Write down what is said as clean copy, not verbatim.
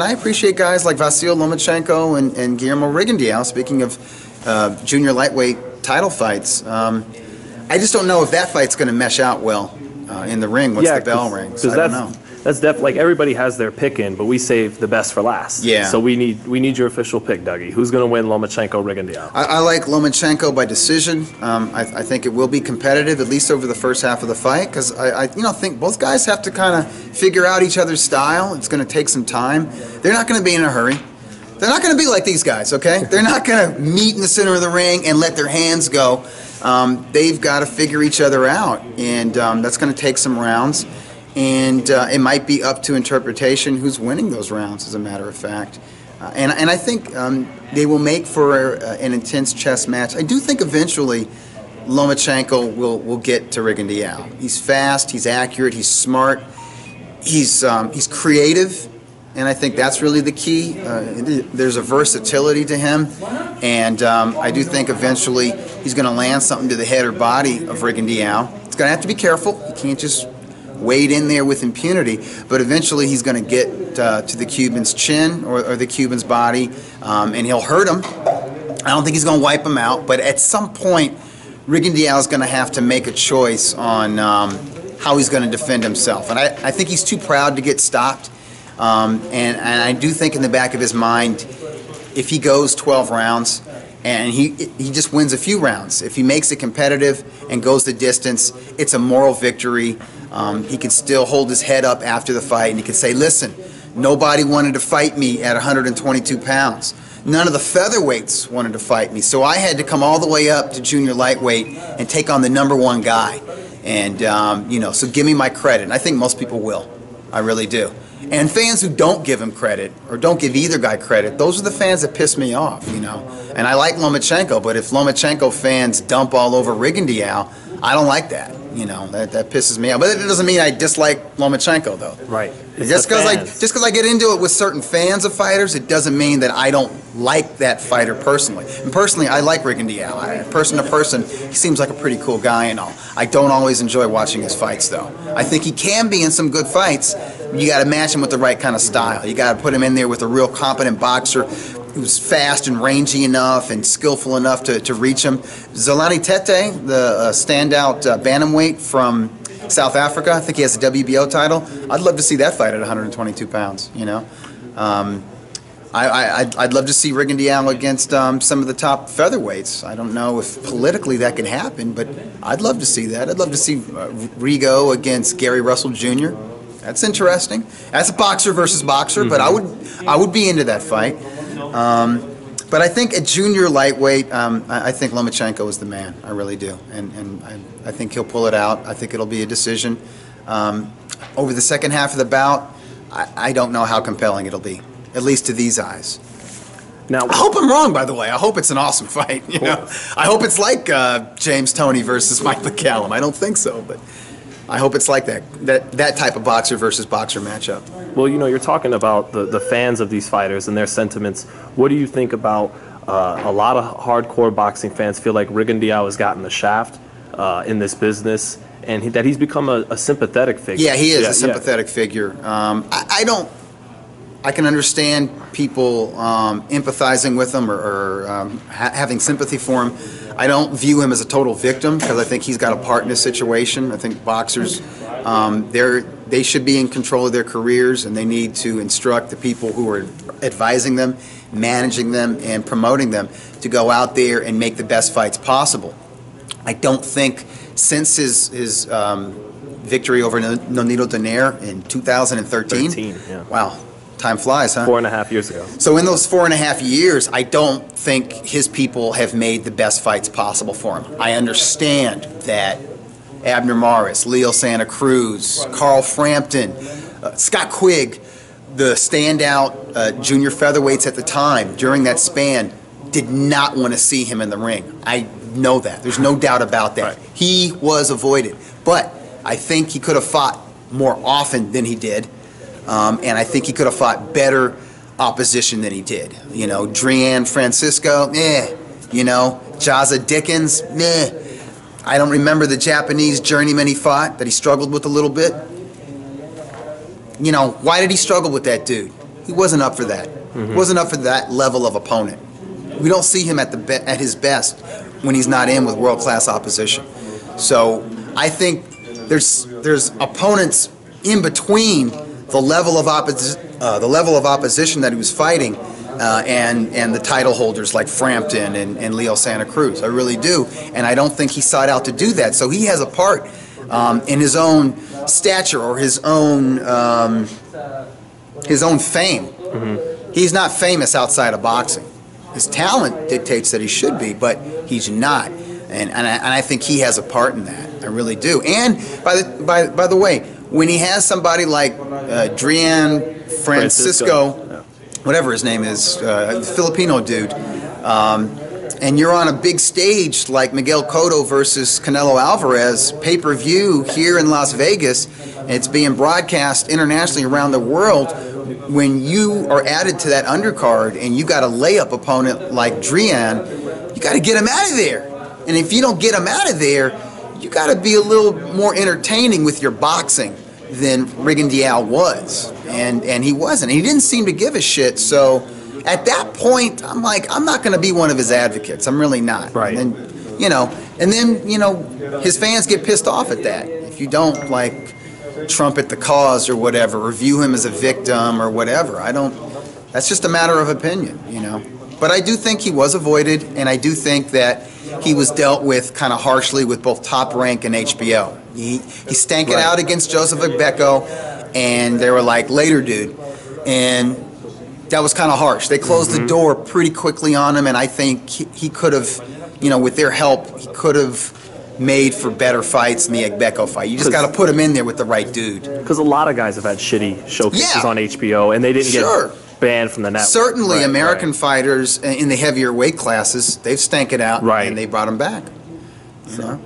and I appreciate guys like Vasyl Lomachenko and Guillermo Rigondeaux. Speaking of junior lightweight title fights, I just don't know if that fight's going to mesh out well in the ring once the bell rings. I don't know. That's definitely, like, everybody has their pick in, but we save the best for last. Yeah. So we need your official pick, Dougie. Who's going to win Lomachenko-Rigondeaux? I like Lomachenko by decision. I think it will be competitive, at least over the first half of the fight, because I think both guys have to kind of figure out each other's style. It's going to take some time. They're not going to be in a hurry. They're not going to be like these guys, okay? They're not going to meet in the center of the ring and let their hands go. They've got to figure each other out, and that's going to take some rounds. And it might be up to interpretation who's winning those rounds, as a matter of fact. And I think they will make for an intense chess match. I do think eventually Lomachenko will get to Rigondeaux. He's fast, he's accurate, he's smart, he's creative, and I think that's really the key. There's a versatility to him, and I do think eventually he's going to land something to the head or body of Rigondeaux. He's going to have to be careful. He can't just wade in there with impunity, but eventually he's going to get to the Cuban's chin or the Cuban's body, and he'll hurt him. I don't think he's going to wipe him out, but at some point Rigondeaux is going to have to make a choice on how he's going to defend himself, and I think he's too proud to get stopped, and I do think in the back of his mind, if he goes 12 rounds and he just wins a few rounds, if he makes it competitive and goes the distance, it's a moral victory. He could still hold his head up after the fight, and he could say, listen, nobody wanted to fight me at 122 pounds. None of the featherweights wanted to fight me, so I had to come all the way up to junior lightweight and take on the #1 guy. And, so give me my credit. And I think most people will. I really do. And fans who don't give him credit, or don't give either guy credit, those are the fans that piss me off, And I like Lomachenko, but if Lomachenko fans dump all over Rigondeaux, I don't like that. That pisses me off. But it doesn't mean I dislike Lomachenko, though. Right. Just because I get into it with certain fans of fighters, it doesn't mean that I don't like that fighter personally. And personally, I like Rigondeaux. Person to person, he seems like a pretty cool guy and all. I don't always enjoy watching his fights, though. I think he can be in some good fights. You got to match him with the right kind of style. You got to put him in there with a real competent boxer who's fast and rangy enough and skillful enough to reach him. Zolani Tete, the standout bantamweight from South Africa, I think he has the WBO title. I'd love to see that fight at 122 pounds, I'd love to see Rigondeaux against some of the top featherweights. I don't know if politically that can happen, but I'd love to see that. I'd love to see Rigo against Gary Russell Jr. That's interesting. That's a boxer versus boxer, but I would be into that fight. But I think at junior lightweight, I think Lomachenko is the man. I really do, and I think he'll pull it out. I think it'll be a decision. Over the second half of the bout, I don't know how compelling it'll be, at least to these eyes. Now, I hope I'm wrong, by the way. I hope it's an awesome fight. I hope it's like James Toney versus Mike McCallum. I don't think so, but I hope it's like that type of boxer versus boxer matchup. Well, you're talking about the fans of these fighters and their sentiments. What do you think about a lot of hardcore boxing fans feel like Rigondeaux has gotten the shaft in this business, and that he's become a sympathetic figure? Yeah, he is a sympathetic figure. I can understand people empathizing with him or having sympathy for him. I don't view him as a total victim because I think he's got a part in this situation. I think boxers, they should be in control of their careers, and they need to instruct the people who are advising them, managing them, and promoting them to go out there and make the best fights possible. I don't think since his victory over Nonito Donaire in 2013, wow. Time flies, huh? 4.5 years ago. So in those 4.5 years, I don't think his people have made the best fights possible for him. I understand that Abner Maris, Leo Santa Cruz, Carl Frampton, Scott Quigg, the standout junior featherweights at the time during that span, did not want to see him in the ring. I know that. There's no doubt about that. Right. He was avoided. But I think he could have fought more often than he did. And I think he could have fought better opposition than he did. Drian Francisco, Jaza Dickens, I don't remember the Japanese journeyman he fought that he struggled with a little bit. Why did he struggle with that dude? he wasn't up for that. He wasn't up for that level of opponent. We don't see him at his best when he's not in with world-class opposition. So I think there's opponents in between the level of opposition that he was fighting and the title holders like Frampton and Leo Santa Cruz. I really do, and I don't think he sought out to do that. So he has a part in his own stature or his own fame. He's not famous outside of boxing. His talent dictates that he should be, but he's not, and I think he has a part in that. I really do. And by the way, when he has somebody like Drian Francisco, whatever his name is, Filipino dude, and you're on a big stage like Miguel Cotto versus Canelo Alvarez, pay-per-view here in Las Vegas, and it's being broadcast internationally around the world. When you are added to that undercard and you got a layup opponent like Drian, you got to get him out of there. And if you don't get him out of there, you got to be a little more entertaining with your boxing than Rigondeaux was. And he wasn't. He didn't seem to give a shit. So at that point, I'm like, I'm not going to be one of his advocates. I'm really not. Right. And then his fans get pissed off at that. If you don't like trumpet the cause or whatever, or view him as a victim or whatever. That's just a matter of opinion, But I do think he was avoided, and I do think that he was dealt with kind of harshly with both Top Rank and HBO. He stank it out against Joseph Agbeko, and they were like, later, dude. And that was kind of harsh. They closed the door pretty quickly on him, and I think he could have, with their help, he could have made for better fights in the Agbeko fight. You just got to put him in there with the right dude. Because a lot of guys have had shitty showcases on HBO, and they didn't get banned from the network. Certainly, American fighters in the heavier weight classes, they've stank it out, and they brought him back. So.